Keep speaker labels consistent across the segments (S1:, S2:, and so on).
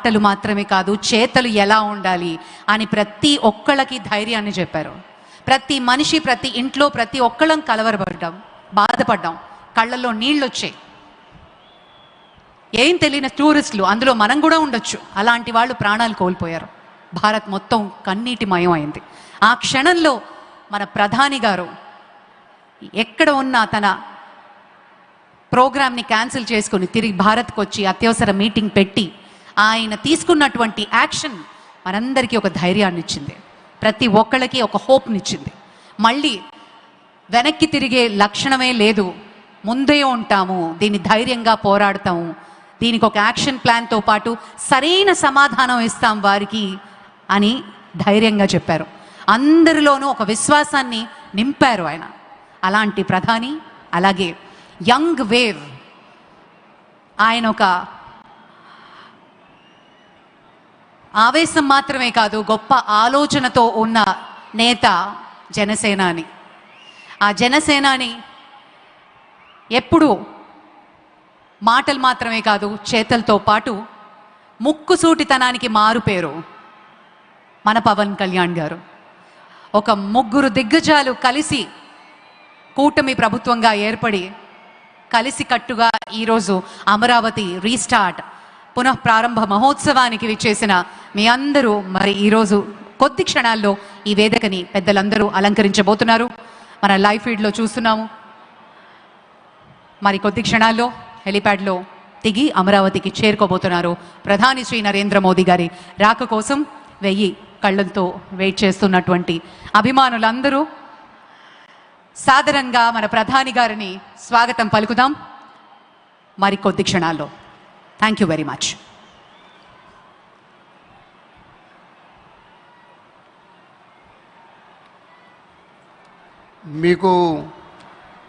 S1: మాటలు మాత్రమే కాదు, చేతలు ఎలా ఉండాలి అని ప్రతి ఒక్కళ్ళకి ధైర్యాన్ని చెప్పారు. ప్రతి మనిషి, ప్రతి ఇంట్లో ప్రతి ఒక్కళ్ళం కలవరపడ్డాం, బాధపడ్డాం, కళ్ళల్లో నీళ్ళు వచ్చాయి. ఏం తెలియని టూరిస్టులు, అందులో మనం కూడా ఉండొచ్చు, అలాంటి వాళ్ళు ప్రాణాలు కోల్పోయారు. భారత్ మొత్తం కన్నీటిమయం అయింది. ఆ క్షణంలో మన ప్రధాని గారు ఎక్కడ ఉన్నా తన ప్రోగ్రామ్ని క్యాన్సిల్ చేసుకుని తిరిగి భారత్కు వచ్చి అత్యవసర మీటింగ్ పెట్టి ఆయన తీసుకున్నటువంటి యాక్షన్ మనందరికీ ఒక ధైర్యాన్ని ఇచ్చింది, ప్రతి ఒక్కళ్ళకి ఒక హోప్నిచ్చింది. మళ్ళీ వెనక్కి తిరిగే లక్షణమే లేదు, ముందే ఉంటాము, దీన్ని ధైర్యంగా పోరాడతాము, దీనికి ఒక యాక్షన్ ప్లాన్తో పాటు సరైన సమాధానం ఇస్తాం వారికి అని ధైర్యంగా చెప్పారు. అందరిలోనూ ఒక విశ్వాసాన్ని నింపారు ఆయన. అలాంటి ప్రధాని, అలాగే యంగ్ వేవ్, ఆయన ఒక ఆవేశం మాత్రమే కాదు, గొప్ప ఆలోచనతో ఉన్న నేత జనసేనాని. ఆ జనసేనాని ఎప్పుడు మాటలు మాత్రమే కాదు, చేతలతో పాటు ముక్కుసూటితనానికి మారుపేరు మన పవన్ కళ్యాణ్ గారు. ఒక ముగ్గురు దిగ్గజాలు కలిసి కూటమి ప్రభుత్వంగా ఏర్పడి కలిసి కట్టుగా ఈరోజు అమరావతి రీస్టార్ట్ పునః ప్రారంభ మహోత్సవానికి విచ్చేసిన మీ అందరూ మరి ఈరోజు కొద్ది క్షణాల్లో ఈ వేదికని పెద్దలందరూ అలంకరించబోతున్నారు. మన లైవ్ ఫీడ్లో చూస్తున్నాము. మరి కొద్ది క్షణాల్లో హెలిప్యాడ్లో దిగి అమరావతికి చేరుకోబోతున్నారు. ప్రధాని శ్రీ నరేంద్ర మోదీ గారి రాక కోసం 1000 కళ్ళంతో వెయిట్ చేస్తున్నటువంటి అభిమానులందరూ సాదరంగా మన ప్రధాని గారిని స్వాగతం పలుకుదాం మరి కొద్ది క్షణాల్లో. Thank you very much.
S2: మీకు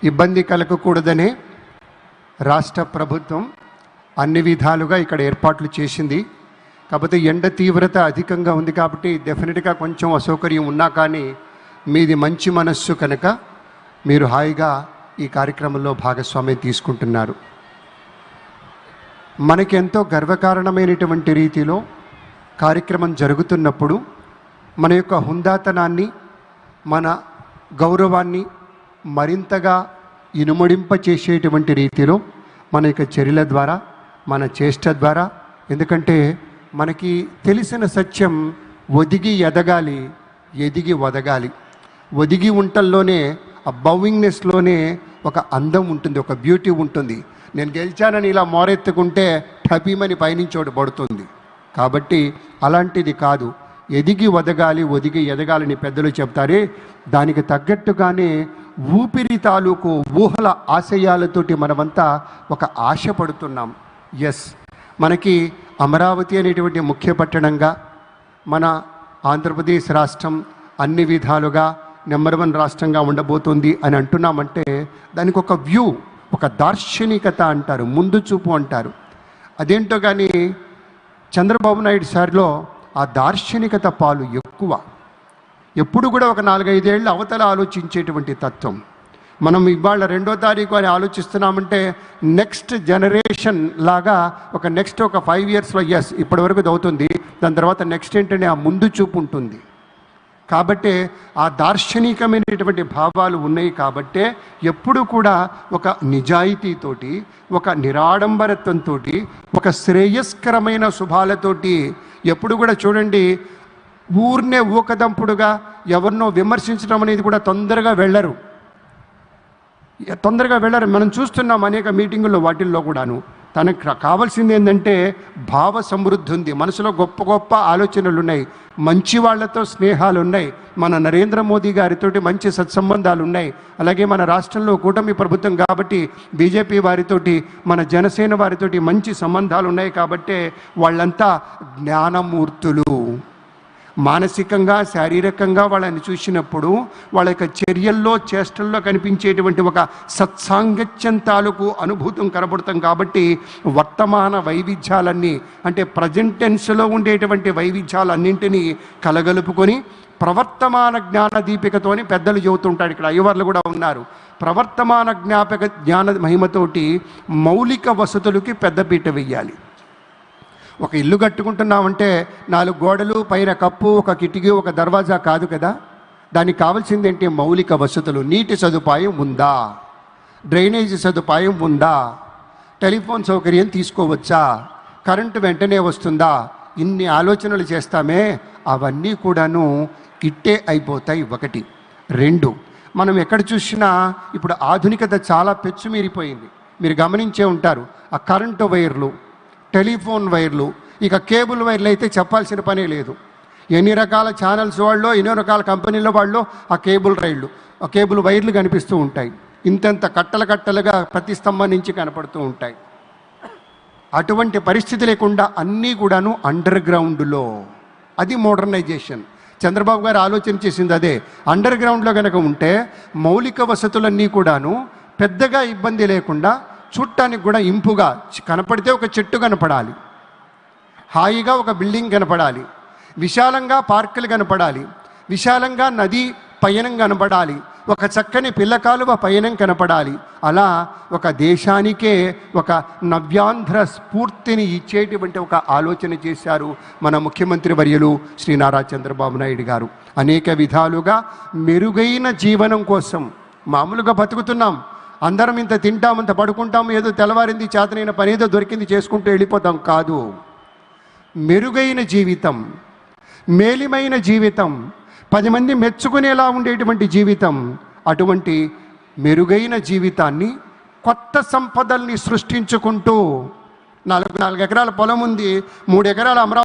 S2: ఇబ్బంది కలగకూడదనే రాష్ట్ర ప్రభుత్వం అన్ని విధాలుగా ఇక్కడ ఏర్పాట్లు చేసింది. కాకపోతే ఎండ తీవ్రత అధికంగా ఉంది కాబట్టి డెఫినెట్గా కొంచెం అసౌకర్యం ఉన్నా కానీ మీది మంచి మనస్సు కనుక మీరు హాయిగా ఈ కార్యక్రమంలో భాగస్వామ్యం తీసుకుంటున్నారు. మనకి ఎంతో గర్వకారణమైనటువంటి రీతిలో కార్యక్రమం జరుగుతున్నప్పుడు మన యొక్క హుందాతనాన్ని, మన గౌరవాన్ని మరింతగా ఇనుమడింపచేసేటువంటి రీతిలో మన యొక్క చర్యల ద్వారా, మన చేష్ట ద్వారా, ఎందుకంటే మనకి తెలిసిన సత్యం ఒదిగి ఎదగాలి, ఎదిగి వదగాలి. ఒదిగి ఉంటల్లోనే, ఆ బౌవింగ్నెస్లోనే ఒక అందం ఉంటుంది, ఒక బ్యూటీ ఉంటుంది. నేను గెలిచానని ఇలా మోరెత్తుకుంటే టపీమని పైనుంచోటి పడుతుంది. కాబట్టి అలాంటిది కాదు, ఎదిగి వదగాలి, ఒదిగి ఎదగాలని పెద్దలు చెప్తారే, దానికి తగ్గట్టుగానే ఊపిరి తాలూకు ఊహల ఆశయాలతోటి మనమంతా ఒక ఆశ పడుతున్నాం. ఎస్, మనకి అమరావతి అనేటువంటి ముఖ్య పట్టణంగా మన ఆంధ్రప్రదేశ్ రాష్ట్రం అన్ని విధాలుగా నెంబర్ 1 రాష్ట్రంగా ఉండబోతుంది అని అంటున్నామంటే దానికి ఒక వ్యూ, ఒక దార్శనికత అంటారు, ముందు చూపు అంటారు. అదేంటో కానీ చంద్రబాబు నాయుడు సార్లో ఆ దార్శనికత పాలు ఎక్కువ. ఎప్పుడు కూడా ఒక 4-5 ఏళ్ళు అవతల ఆలోచించేటువంటి తత్వం. మనం ఇవాళ 2వ తారీఖు అని ఆలోచిస్తున్నామంటే నెక్స్ట్ జనరేషన్ లాగా ఒక నెక్స్ట్ ఒక 5 ఇయర్స్లో ఎస్ ఇప్పటి వరకు అవుతుంది, దాని తర్వాత నెక్స్ట్ ఏంటంటే ఆ ముందు చూపు ఉంటుంది. కాబట్టే ఆ దార్శనికమైనటువంటి భావాలు ఉన్నాయి. కాబట్టే ఎప్పుడు కూడా ఒక నిజాయితీతోటి, ఒక నిరాడంబరత్వంతో, ఒక శ్రేయస్కరమైన శుభాలతోటి ఎప్పుడు కూడా చూడండి, ఊరినే ఊకదంపుడుగా ఎవరినో విమర్శించడం అనేది కూడా తొందరగా వెళ్ళరు. మనం చూస్తున్నాం అనేక మీటింగుల్లో, వాటిల్లో కూడాను. తనకు కావాల్సింది ఏంటంటే భావ సమృద్ధి ఉంది, మనసులో గొప్ప గొప్ప ఆలోచనలు ఉన్నాయి, మంచి వాళ్లతో స్నేహాలు ఉన్నాయి. మన నరేంద్ర మోదీ గారితోటి మంచి సత్సంబంధాలు ఉన్నాయి. అలాగే మన రాష్ట్రంలో కూటమి ప్రభుత్వం కాబట్టి బీజేపీ వారితోటి, మన జనసేన వారితోటి మంచి సంబంధాలు ఉన్నాయి. కాబట్టే వాళ్ళంతా జ్ఞానమూర్తులు. మానసికంగా, శారీరకంగా వాళ్ళని చూసినప్పుడు వాళ్ళ యొక్క చర్యల్లో, చేష్టల్లో కనిపించేటువంటి ఒక సత్సాంగత్యం తాలూకు అనుభూతం కనబడతాం. కాబట్టి వర్తమాన వైవిధ్యాలన్నీ, అంటే ప్రజెంట్ టెన్స్లో ఉండేటువంటి వైవిధ్యాలన్నింటినీ కలగలుపుకొని ప్రవర్తమాన జ్ఞాన దీపికతోని పెద్దలు చెబుతుంటాడు. ఇక్కడ అయ్యవార్లు కూడా ఉన్నారు. ప్రవర్తమాన జ్ఞాన మహిమతోటి మౌలిక వసతులకి పెద్దపీట వెయ్యాలి. ఒక ఇల్లు కట్టుకుంటున్నామంటే 4 గోడలు, పైన కప్పు, ఒక కిటికీ, ఒక దర్వాజా కాదు కదా. దానికి కావాల్సింది ఏంటి? మౌలిక వసతులు. నీటి సదుపాయం ఉందా? డ్రైనేజీ సదుపాయం ఉందా? టెలిఫోన్ సౌకర్యం తీసుకోవచ్చా? కరెంటు వెంటనే వస్తుందా? ఇన్ని ఆలోచనలు చేస్తామే, అవన్నీ కూడాను ఇట్టే అయిపోతాయి. 1. 2, మనం ఎక్కడ చూసినా ఇప్పుడు ఆధునికత చాలా పెచ్చుమీరిపోయింది. మీరు గమనించే ఉంటారు. ఆ కరెంటు వైర్లు, టెలిఫోన్ వైర్లు, ఇక కేబుల్ వైర్లు అయితే చెప్పాల్సిన పనే లేదు. ఎన్ని రకాల ఛానల్స్ వాళ్ళు, ఎన్నో రకాల కంపెనీల వాళ్ళు ఆ కేబుల్ వైర్లు కనిపిస్తూ ఉంటాయి. ఇంతంత కట్టలు కట్టలుగా ప్రతి స్తంభం నుంచి కనపడుతూ ఉంటాయి. అటువంటి పరిస్థితి లేకుండా అన్నీ కూడాను అండర్ గ్రౌండ్లో. అది మోడర్నైజేషన్. చంద్రబాబు గారు ఆలోచన చేసింది అదే. అండర్ గ్రౌండ్లో కనుక ఉంటే మౌలిక వసతులన్నీ కూడాను పెద్దగా ఇబ్బంది లేకుండా, చూడటానికి కూడా ఇంపుగా కనపడితే ఒక చెట్టు కనపడాలి, హాయిగా ఒక బిల్డింగ్ కనపడాలి, విశాలంగా పార్కులు కనపడాలి, విశాలంగా నది పయనం కనపడాలి, ఒక చక్కని పిల్లకాలువ పయనం కనపడాలి. అలా ఒక దేశానికే ఒక నవ్యాంధ్ర స్ఫూర్తిని ఇచ్చేటువంటి ఒక ఆలోచన చేశారు మన ముఖ్యమంత్రి వర్యులు శ్రీ నారా చంద్రబాబు నాయుడు గారు. అనేక విధాలుగా మెరుగైన జీవనం కోసం, మామూలుగా బతుకుతున్నాం, అందరం ఇంత తింటాం, ఇంత పడుకుంటాం, ఏదో తెల్లవారింది చేతనైన పని ఏదో దొరికింది చేసుకుంటూ వెళ్ళిపోతాం. కాదు, మెరుగైన జీవితం, మేలిమైన జీవితం, 10 మంది మెచ్చుకునేలా ఉండేటువంటి జీవితం, అటువంటి మెరుగైన జీవితాన్ని, కొత్త సంపదల్ని సృష్టించుకుంటూ 4 ఎకరాల పొలం ఉంది, 3 ఎకరాల అమరావతి